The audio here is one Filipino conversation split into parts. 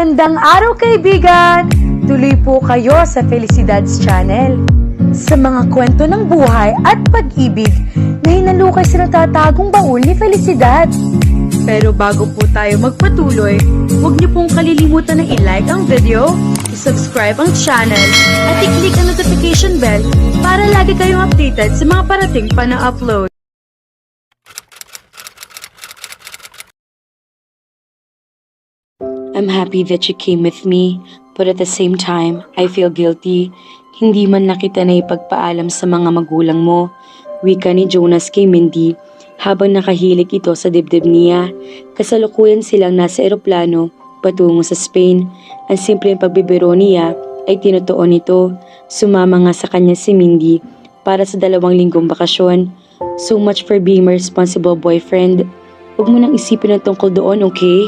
Magandang araw kaibigan! Tuloy po kayo sa Felicidad's Channel. Sa mga kwento ng buhay at pag-ibig na hinalukay sa natatagong baul ni Felicidad. Pero bago po tayo magpatuloy, huwag niyo pong kalilimutan na i-like ang video, i-subscribe ang channel, at i-click ang notification bell para lagi kayong updated sa mga parating pa na upload. I'm happy that you came with me, but at the same time, I feel guilty. Hindi man na kita na ipagpaalam sa mga magulang mo. Wika ni Jonas kay Mindy habang nakahilik ito sa dibdib niya. Kasalukuyan silang nasa eroplano patungo sa Spain. Ang simpleng pagbibiro niya ay tinutuon nito. Sumama nga sa kanya si Mindy para sa 2 linggong bakasyon. So much for being my responsible boyfriend. Huwag mo nang isipin ang tungkol doon, okay?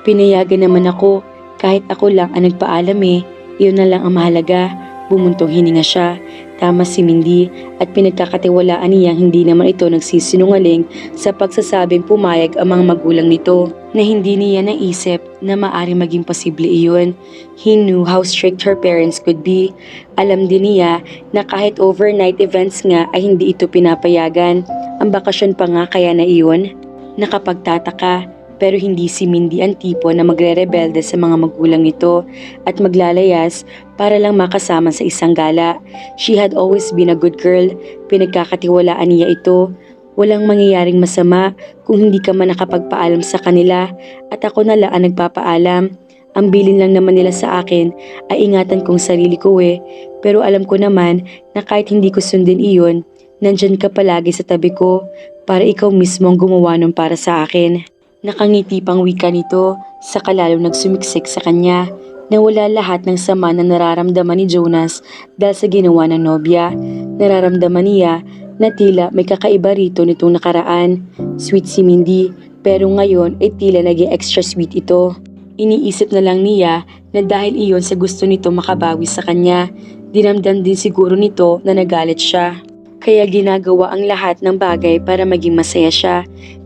Pinayagan naman ako, kahit ako lang ang nagpaalam eh. Iyon na lang ang mahalaga. Bumuntong hininga siya. Tama si Mindy at pinagkakatiwalaan niyang hindi naman ito nagsisinungaling sa pagsasabing pumayag ang mga magulang nito na hindi niya naisip na maaari maging posible iyon. He knew how strict her parents could be. Alam din niya na kahit overnight events nga ay hindi ito pinapayagan. Ang bakasyon pa nga kaya na iyon. Nakapagtataka. Pero hindi si Mindy ang tipo na magre-rebelde sa mga magulang nito at maglalayas para lang makasama sa isang gala. She had always been a good girl. Pinagkakatiwalaan niya ito. Walang mangyayaring masama kung hindi ka man nakapagpaalam sa kanila at ako na lang ang nagpapaalam. Ang bilin lang naman nila sa akin ay ingatan kong sarili ko eh. Pero alam ko naman na kahit hindi ko sundin iyon, nandyan ka palagi sa tabi ko para ikaw mismo ang gumawa nun para sa akin. Nakangiti pang wika nito, saka lalo nagsumiksik sa kanya. Nawala lahat ng sama na nararamdaman ni Jonas dahil sa ginawa ng nobya. Nararamdaman niya na tila may kakaiba rito nitong nakaraan. Sweet si Mindy, pero ngayon ay tila naging extra sweet ito. Iniisip na lang niya na dahil iyon sa gusto nito makabawi sa kanya. Dinamdam din siguro nito na nagalit siya. Kaya ginagawa ang lahat ng bagay para maging masaya siya.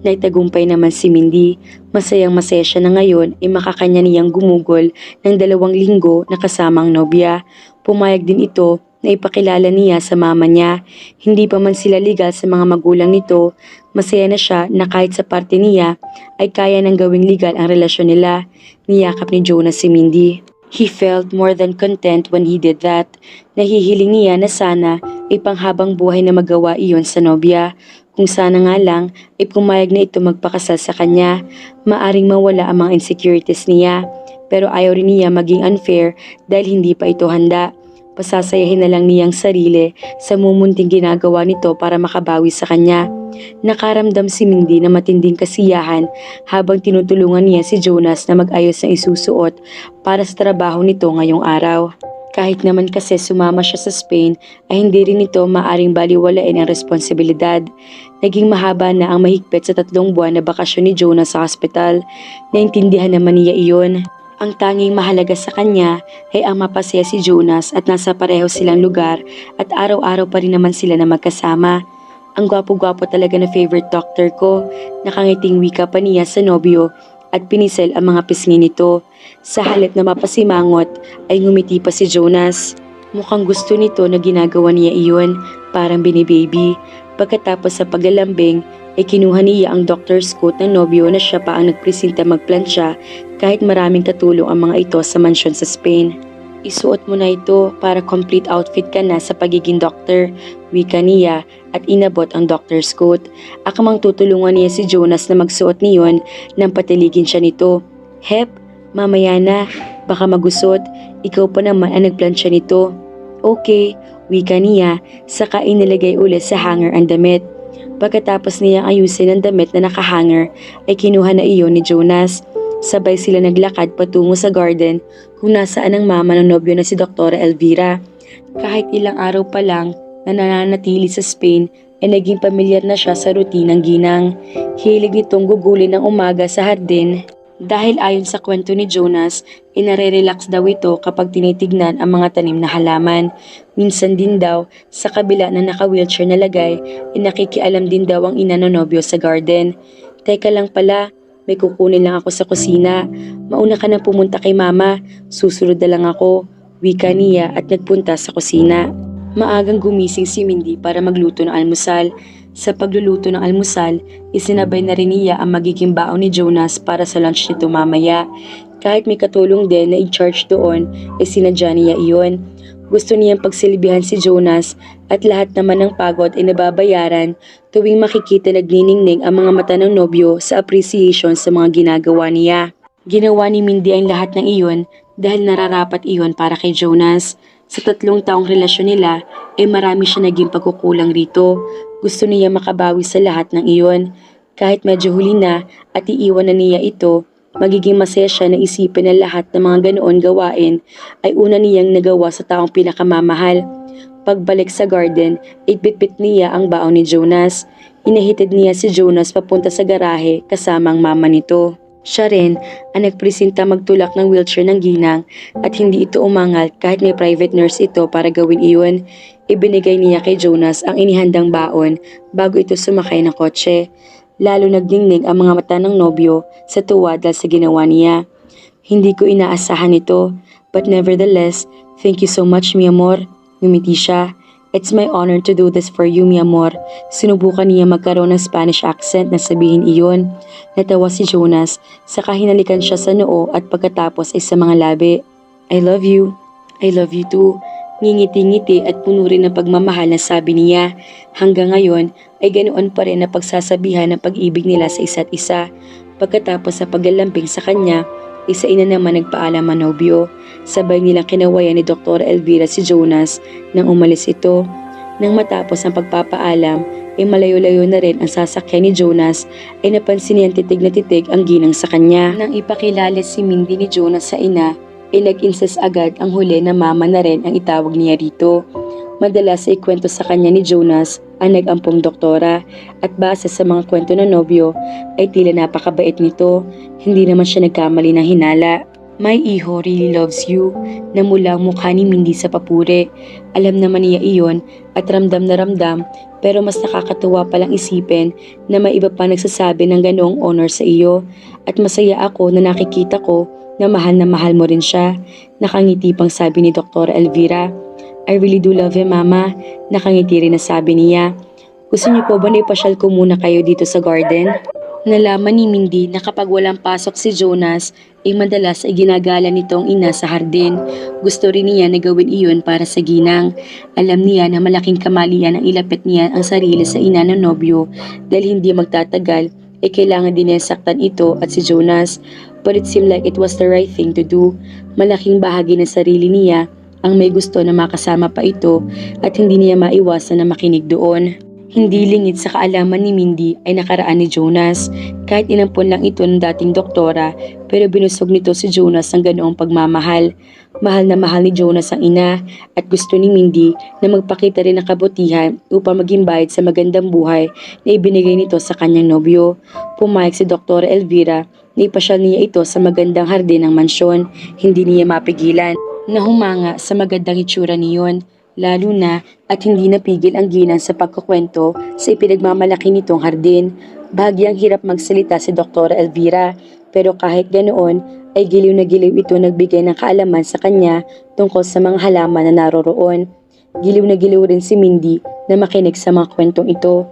Naitagumpay naman si Mindy. Masayang masaya siya na ngayon ay makakanya niyang gumugol ng 2 linggo na kasamang nobya. Pumayag din ito na ipakilala niya sa mama niya. Hindi pa man sila legal sa mga magulang nito, masaya na siya na kahit sa parte niya ay kaya nang gawing legal ang relasyon nila. Niyakap ni Jonas si Mindy. He felt more than content when he did that. Nahihiling niya na sana ay panghabang buhay na magawa iyon sa nobya. Kung sana nga lang ay pumayag na ito magpakasal sa kanya, maaring mawala ang mga insecurities niya. Pero ayaw rin niya maging unfair dahil hindi pa ito handa. Pasasayahin na lang niyang sarili sa mumunting ginagawa nito para makabawi sa kanya. Nakaramdam si Mindy na matinding kasiyahan habang tinutulungan niya si Jonas na mag-ayos ng isusuot para sa trabaho nito ngayong araw. Kahit naman kasi sumama siya sa Spain ay hindi rin ito maaring baliwalain ang responsibilidad. Naging mahaba na ang mahigpit sa 3 buwan na bakasyon ni Jonas sa hospital. Naintindihan naman niya iyon. Ang tanging mahalaga sa kanya ay ang mapasaya si Jonas at nasa pareho silang lugar at araw-araw pa rin naman sila na magkasama. Ang gwapo-gwapo talaga na favorite doctor ko. Nakangiting wika pa niya sa nobyo at pinisel ang mga pisngi nito. Sa halip na mapasimangot ay ngumiti pa si Jonas. Mukhang gusto nito na ginagawa niya iyon, parang binibaby. Pagkatapos sa paglalambing ay kinuha niya ang doctor's coat ng nobyo na siya pa ang nagpresinta magplansya kahit maraming katulong ang mga ito sa mansyon sa Spain. Isuot mo na ito para complete outfit ka na sa pagiging doctor, wika niya at inabot ang doctor's coat. Akamang tutulungan niya si Jonas na magsuot niyon nang patiligin siya nito. Hep, mamaya na, baka magusot, ikaw pa naman ang nagplansya nito. Okay, wika niya, saka inilagay ulit sa hanger ang damit. Pagkatapos niyang ayusin ang damit na nakahanger ay kinuha na iyon ni Jonas. Sabay sila naglakad patungo sa garden kung nasaan ang mama ng nobyo na si Dr. Elvira. Kahit ilang araw pa lang na nananatili sa Spain ay naging pamilyar na siya sa rutinang ginang. Hilig nitong gugulin ng umaga sa hardin dahil ayon sa kwento ni Jonas, inare-relax daw ito kapag tinitignan ang mga tanim na halaman. Minsan din daw, sa kabila na naka-wheelchair na lagay, ay nakikialam din daw ang ina ng nobyo sa garden. Teka lang pala, May kukunin lang ako sa kusina. Mauna ka na pumunta kay mama. Susunod na lang ako. Wika niya at nagpunta sa kusina. Maagang gumising si Mindy para magluto ng almusal. Sa pagluluto ng almusal, isinabay na rin niya ang magiging baon ni Jonas para sa lunch nito mamaya. Kahit may katulong din na in-charge doon, sinadya niya iyon. Gusto niyang pagsilbihan si Jonas at lahat naman ng pagod ay nababayaran tuwing makikita nagniningning ang mga mata ng nobyo sa appreciation sa mga ginagawa niya. Ginawa ni Mindy ang lahat ng iyon dahil nararapat iyon para kay Jonas. Sa 3 taong relasyon nila ay marami siya naging pagkukulang rito. Gusto niya makabawi sa lahat ng iyon. Kahit medyo huli na at iiwan na niya ito, magiging masaya siya na isipin na lahat ng mga ganoon gawain ay una niyang nagawa sa taong pinakamamahal. Pagbalik sa garden, bitbit niya ang baon ni Jonas. Inahitid niya si Jonas papunta sa garahe kasama ang mama nito. Siya rin ang nagpresenta magtulak ng wheelchair ng ginang at hindi ito umangal kahit may private nurse ito para gawin iyon. Ibinigay niya kay Jonas ang inihandang baon bago ito sumakay ng kotse. Lalo nagdingnig ang mga mata ng nobyo sa tuwa dahil sa ginawa niya. Hindi ko inaasahan ito, but nevertheless, thank you so much, mi amor. Ngumiti siya. It's my honor to do this for you, mi amor. Sinubukan niya magkaroon ng Spanish accent na sabihin iyon. Natawa si Jonas, saka hinalikan siya sa noo at pagkatapos ay sa mga labi. I love you. I love you too. Ngingiti-ngiti at puno rin ng pagmamahal na sabi niya. Hanggang ngayon ay ganoon pa rin na pagsasabihan ng pag-ibig nila sa isa't isa. Pagkatapos sa paglalamping sa kanya, isa ina naman nagpaalam ang nobyo. Sabay nilang kinawayan ni Dr. Elvira si Jonas nang umalis ito. Nang matapos ang pagpapaalam, ay malayo-layo na rin ang sasakyan ni Jonas ay napansin niyang titig na titig ang ginang sa kanya. Nang ipakilala si Mindy ni Jonas sa ina, ay nag-insist agad ang huli na mama na rin ang itawag niya rito. Madalas ay kwento sa kanya ni Jonas ang nag-ampong doktora at base sa mga kwento ng nobyo ay tila napakabait nito. Hindi naman siya nagkamali ng hinala. My iho really loves you, na mula ang mukha ni Mindy sa papuri. Alam naman niya iyon at ramdam na ramdam, pero mas nakakatuwa palang isipin na may iba pa nagsasabi ng ganoong honor sa iyo. At masaya ako na nakikita ko na mahal mo rin siya. Nakangiti pang sabi ni Dr. Elvira. I really do love him, Mama. Nakangiti rin na sabi niya. Gusto niyo po ba na ipasyal ko muna kayo dito sa garden? Nalaman ni Mindy na kapag walang pasok si Jonas, ay madalas ay ginagala nitong ina sa hardin. Gusto rin niya na gawin iyon para sa ginang. Alam niya na malaking kamalian ang ilapit niya ang sarili sa ina ng nobyo dahil hindi magtatagal ay kailangan din niya saktan ito at si Jonas. But it seemed like it was the right thing to do. Malaking bahagi ng sarili niya ang may gusto na makasama pa ito at hindi niya maiwasan na makinig doon. Hindi lingid sa kaalaman ni Mindy ay nakaraan ni Jonas. Kahit inampon lang ito ng dating doktora, pero binusog nito si Jonas ng ganoong pagmamahal. Mahal na mahal ni Jonas ang ina at gusto ni Mindy na magpakita rin ng kabutihan upang maging bayad sa magandang buhay na ibinigay nito sa kanyang nobyo. Pumayag si Dr. Elvira na ipasyal niya ito sa magandang hardin ng mansyon. Hindi niya mapigilan na humanga sa magandang itsura niyon. Lalo na at hindi napigil ang ginang sa pagkukwento sa ipinagmamalaki nitong hardin. Bahagyang hirap magsalita si Dr. Elvira, pero kahit ganoon ay giliw na giliw ito nagbigay ng kaalaman sa kanya tungkol sa mga halaman na naroroon. Giliw na giliw rin si Mindy na makinig sa mga kwentong ito.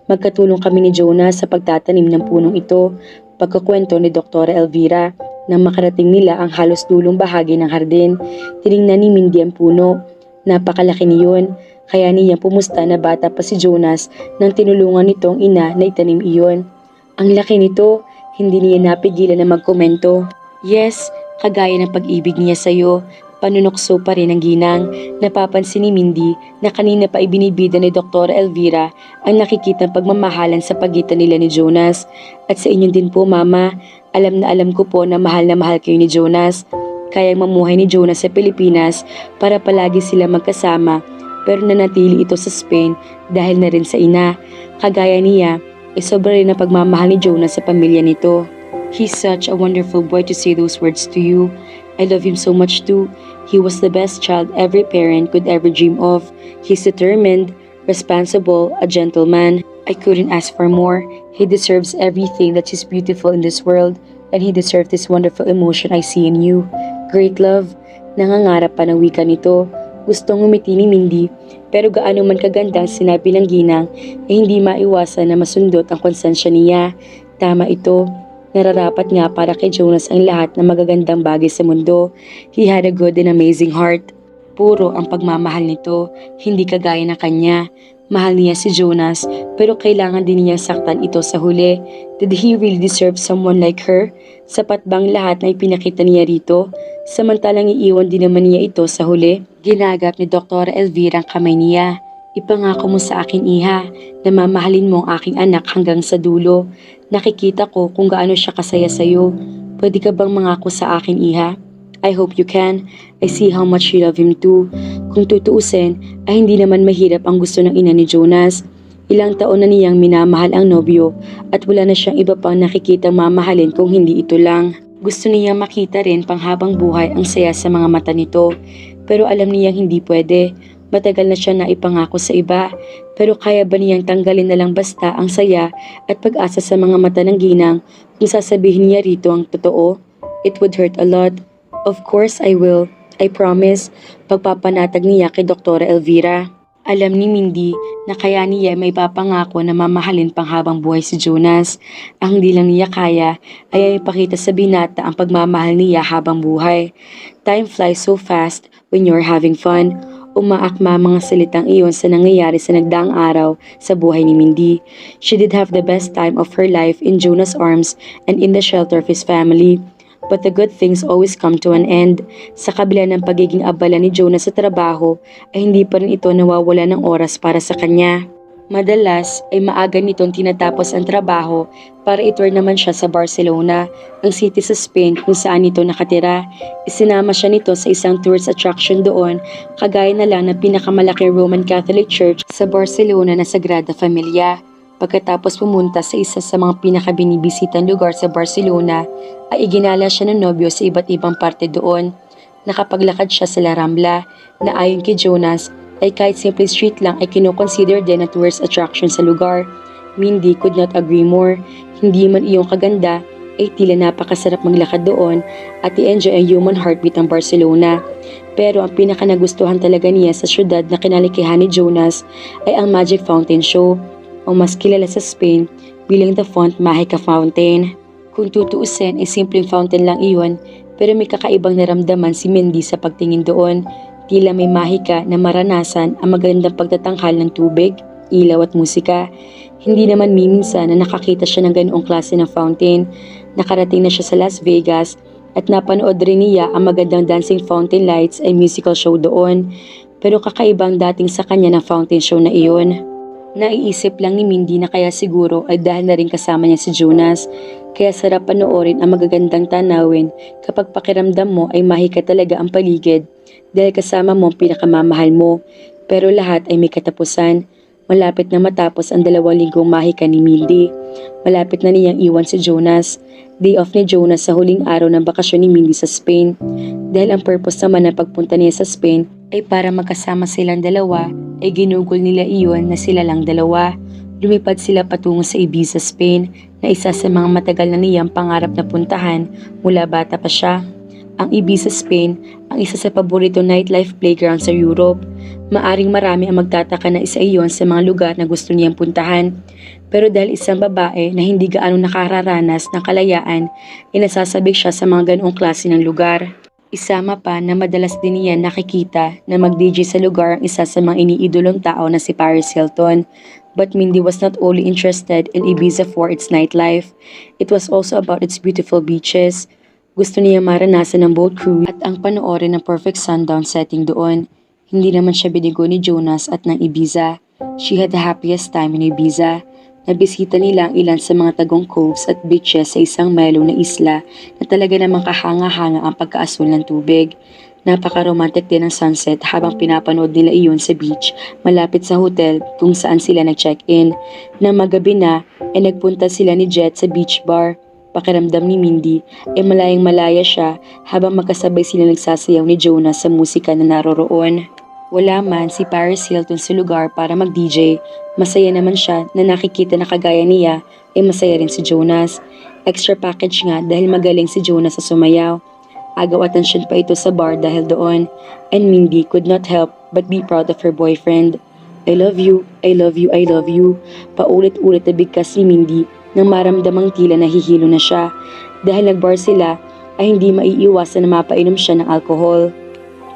Magkatulong kami ni Jonas sa pagtatanim ng punong ito. Pagkukwento ni Dr. Elvira, nang makarating nila ang halos dulong bahagi ng hardin, tiningnan ni Mindy ang puno. Napakalaki niyon, kaya niya pumusta na bata pa si Jonas nang tinulungan nitong ina na itanim iyon. Ang laki nito, hindi niya napigilan na magkomento. Yes, kagaya ng pag-ibig niya sa'yo, panunokso pa rin ang ginang. Napapansin ni Mindy na kanina pa ibinibida ni Dr. Elvira ang nakikitang pagmamahalan sa pagitan nila ni Jonas. At sa inyo din po, Mama, alam na alam ko po na mahal kayo ni Jonas. Kayang mamuhay ni Jonas sa Pilipinas para palagi sila magkasama, pero nanatili ito sa Spain dahil na rin sa ina. Kagaya niya, sobra rin ang pagmamahal ni Jonas sa pamilya nito. He's such a wonderful boy to say those words to you. I love him so much too. He was the best child every parent could ever dream of. He's determined, responsible, a gentleman. I couldn't ask for more. He deserves everything that is beautiful in this world, and he deserves this wonderful emotion I see in you. Great love. Nangangarap pa ng wika nito. Gustong ngumiti ni Mindy, pero gaano man kaganda ang sinabi ng ginang, hindi maiwasan na masundot ang konsensya niya. Tama ito. Nararapat nga para kay Jonas ang lahat ng magagandang bagay sa mundo. He had a good and amazing heart. Puro ang pagmamahal nito, hindi kagaya ng kanya. Mahal niya si Jonas, pero kailangan din niya saktan ito sa huli. Did he really deserve someone like her? Sapat bang lahat na ipinakita niya rito? Samantalang iiwan din naman niya ito sa huli. Ginagap ni Dr. Elvira ang kamay niya. Ipangako mo sa akin, iha, na mamahalin mo ang aking anak hanggang sa dulo. Nakikita ko kung gaano siya kasaya sa'yo. Pwede ka bang mangako sa akin, iha? I hope you can. I see how much you love him too. Kung tutuusin, ay hindi naman mahirap ang gusto ng ina ni Jonas. Ilang taon na niyang minamahal ang nobyo at wala na siyang iba pang nakikitang mamahalin kung hindi ito lang. Gusto niya makita rin panghabang buhay ang saya sa mga mata nito. Pero alam niyang hindi pwede. Matagal na siya naipangako sa iba. Pero kaya ba niyang tanggalin na lang basta ang saya at pag-asa sa mga mata ng ginang kung sasabihin niya rito ang totoo? It would hurt a lot. Of course I will. I promise. Pagpapanatag niya kay Dr. Elvira. Alam ni Mindy na kaya niya may papangako na mamahalin panghabang buhay si Jonas. Ang hindi lang niya kaya ay ipakita sa binata ang pagmamahal niya habang buhay. Time flies so fast when you're having fun. Umaakma mga salitang iyon sa nangyayari sa nagdaang araw sa buhay ni Mindy. She did have the best time of her life in Jonas' arms and in the shelter of his family. But the good things always come to an end. Sa kabila ng pagiging abala ni Jonas sa trabaho, ay hindi pa rin ito nawawala ng oras para sa kanya. Madalas ay maaga nitong tinatapos ang trabaho para itour naman siya sa Barcelona, ang city sa Spain kung saan ito nakatira. Isinama siya nito sa isang tourist attraction doon, kagaya na lang ng pinakamalaking Roman Catholic Church sa Barcelona na Sagrada Familia. Pagkatapos pumunta sa isa sa mga pinakabinibisitang lugar sa Barcelona, ay iginala siya ng nobyo sa iba't ibang parte doon. Nakapaglakad siya sa La Rambla, na ayon kay Jonas, ay kahit simple street lang ay kinoconsider din na tourist attraction sa lugar. Mindy could not agree more. Hindi man iyong kaganda, ay tila napakasarap maglakad doon at i-enjoy ang human heartbeat ng Barcelona. Pero ang pinakanagustuhan talaga niya sa syudad na kinalikihan ni Jonas ay ang Magic Fountain Show, o mas kilala sa Spain bilang the Font Magica Fountain. Kung tutuusin ay simpleng fountain lang iyon, pero may kakaibang naramdaman si Mindy sa pagtingin doon. Tila may mahika na maranasan ang magandang pagtatanghal ng tubig, ilaw at musika. Hindi naman minsan na nakakita siya ng ganoong klase ng fountain. Nakarating na siya sa Las Vegas at napanood rin niya ang magandang dancing fountain lights ay musical show doon. Pero kakaibang dating sa kanya ng fountain show na iyon. Naiisip lang ni Mindy na kaya siguro ay dahil na rin kasama niya si Jonas. Kaya sarap panoorin ang magagandang tanawin kapag pakiramdam mo ay mahika talaga ang paligid dahil kasama mo ang pinakamamahal mo. Pero lahat ay may katapusan. Malapit na matapos ang 2 linggong mahika ni Mindy. Malapit na niyang iwan si Jonas. Day off ni Jonas sa huling araw ng bakasyon ni Mindy sa Spain. Dahil ang purpose naman ng pagpunta niya sa Spain ay para magkasama silang dalawa, ay ginugol nila iyon na sila lang dalawa. Lumipad sila patungo sa Ibiza, Spain, na isa sa mga matagal na niyang pangarap na puntahan mula bata pa siya. Ang Ibiza, Spain, ang isa sa paborito nightlife playground sa Europe. Maaring marami ang magtataka na isa iyon sa mga lugar na gusto niyang puntahan. Pero dahil isang babae na hindi gaano nakararanas ng kalayaan, ay nasasabik siya sa mga ganoong klase ng lugar. Isama pa na madalas din niya nakikita na mag-DJ sa lugar ang isa sa mga iniidolong tao na si Paris Hilton. But Mindy was not only interested in Ibiza for its nightlife, it was also about its beautiful beaches. Gusto niya maranasan ng boat cruise at ang panoorin ng perfect sundown setting doon. Hindi naman siya binigo ni Jonas at ng Ibiza. She had the happiest time in Ibiza. Nabisita nila ang ilan sa mga tagong coves at beaches sa isang mellow na isla na talaga namang kahanga-hanga ang pagkaasul ng tubig. Napaka-romantic din ang sunset habang pinapanood nila iyon sa beach malapit sa hotel kung saan sila nag-check-in. Nang magabi na ay nagpunta sila ni Jet sa beach bar. Pakiramdam ni Mindy ay malayang malaya siya habang magkasabay sila nagsasayaw ni Jonas sa musika na naroroon. Wala man si Paris Hilton sa lugar para mag-DJ, masaya naman siya na nakikita na kagaya niya ay masaya rin si Jonas. Extra package nga dahil magaling si Jonas sa sumayaw. Agaw atensyon pa ito sa bar dahil doon, and Mindy could not help but be proud of her boyfriend. I love you, I love you, I love you. Paulit-ulit na bigkas ni Mindy nang maramdamang tila nahihilo na siya. Dahil nagbar sila ay hindi maiiwasan na mapainom siya ng alkohol.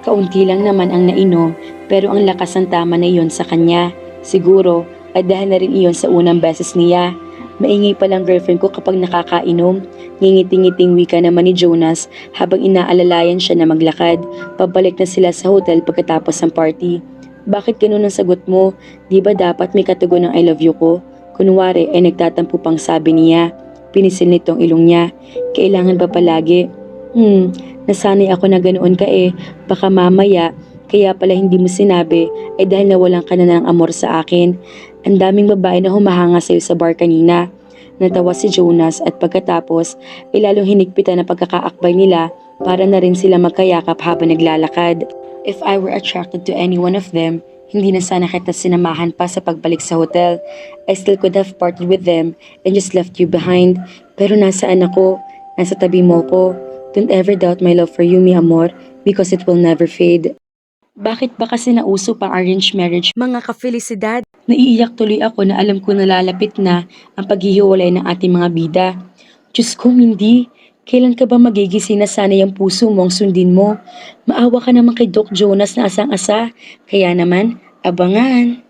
Kaunti lang naman ang nainom pero ang lakas ng tama na iyon sa kanya. Siguro ay dahil na rin iyon sa unang beses niya. Maingay palang girlfriend ko kapag nakakainom. Ngingiti-ngiting wika naman ni Jonas habang inaalalayan siya na maglakad. Pabalik na sila sa hotel pagkatapos ng party. Bakit ganun ang sagot mo? Di ba dapat may katugon ng I love you ko? Kunwari ay nagtatampo pang sabi niya. Pinisil nitong ilong niya. Kailangan ba palagi? Nasanay ako na ganoon ka eh. Baka mamaya, kaya pala hindi mo sinabi ay dahil nawalan ka na ng amor sa akin. Ang daming babae na humahanga sa'yo sa bar kanina. Natawa si Jonas at pagkatapos ay lalong hinigpitan na pagkakaakbay nila para na rin sila magkayakap habang naglalakad. If I were attracted to any one of them, hindi na sana kita sinamahan pa sa pagbalik sa hotel. I still could have parted with them and just left you behind. Pero nasaan ako? Nasa tabi mo ko. Don't ever doubt my love for you, mi amor, because it will never fade. Bakit ba kasi nauso pa arranged marriage? Mga ka-felicidad, Naiiyak tuloy ako na alam ko nalalapit na ang paghihiwalay ng ating mga bida. Diyos ko, Mindy, kailan ka ba magigising na sana yung puso mong sundin mo? Maawa ka naman kay Doc Jonas na asang-asa. Kaya naman, abangan.